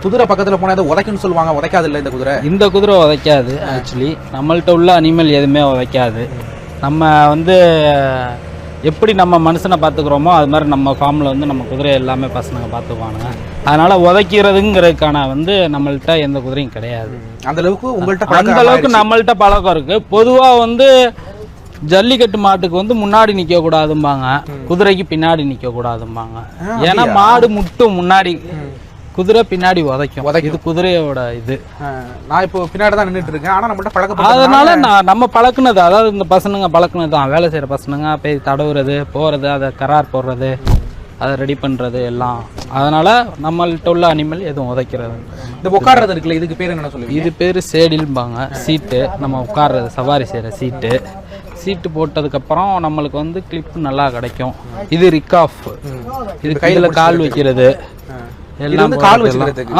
குதிரை பக்கத்துல போனா ஏதோ உதைக்குன்னு சொல்லுவாங்க, உதைக்காது இல்லை இந்த குதிரை? இந்த குதிரை உதைக்காது. ஆக்சுவலி நம்மள்ட்ட உள்ள அனிமல் எதுவுமே உதைக்காது. நம்ம வந்து எப்படி நம்ம மனுஷனை பார்த்துக்குறோமோ அது மாதிரி நம்ம ஃபார்மில் வந்து நம்ம குதிரை எல்லாமே பசங்க பார்த்துக்குவானுங்க. அதனால் உதைக்கிறதுங்கிறதுக்கான வந்து நம்மள்ட்ட எந்த குதிரையும் கிடையாது. அந்த அளவுக்கு உங்கள்கிட்ட அந்த அளவுக்கு நம்மள்ட்ட பழக்கம் இருக்குது. பொதுவாக வந்து ஜல்லிக்கட்டு மாட்டுக்கு வந்து முன்னாடி நிற்க கூடாதும்பாங்க, குதிரைக்கு பின்னாடி நிற்க கூடாதும்பாங்க. ஏன்னா மாடு முட்டும் முன்னாடி, குதிரை பின்னாடி உதைக்கும். இது குதிரையோட இது. நான் இப்போ பின்னாடி தான் நின்றுட்டு இருக்கேன், ஆனால் நம்மள்ட்ட பழக்கம். அதனால நம்ம பழக்குனது, அதாவது இந்த பசனுங்க பழக்குனது தான். வேலை செய்கிற பசனுங்க போய் தடவுறது, போகிறது, அதை கரார் போடுறது, அதை ரெடி பண்ணுறது எல்லாம். அதனால நம்மள்ட்ட உள்ள அனிமல் எதுவும் உதைக்கிறது. இந்த உட்கார்றது இருக்குல்ல, இதுக்கு பேர் என்ன சொல்லுவீங்க? இது பேர் சேடில்பாங்க. சீட்டு, நம்ம உட்கார்றது, சவாரி செய்கிற சீட்டு. சீட்டு போட்டதுக்கப்புறம் நம்மளுக்கு வந்து கிளிப்பு நல்லா கிடைக்கும். இது ரிக் ஆஃப். இது கையில் கால் வைக்கிறது எல்லாம், கால் வச்சுக்கிறதுக்கு